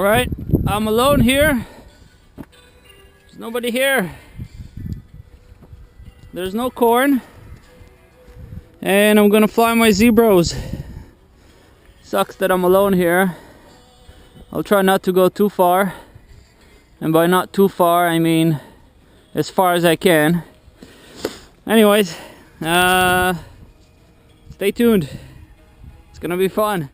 Alright, I'm alone here. There's nobody here. There's no corn. And I'm gonna fly my Zebros. Sucks that I'm alone here. I'll try not to go too far. And by not too far, I mean as far as I can. Anyways, stay tuned. It's gonna be fun.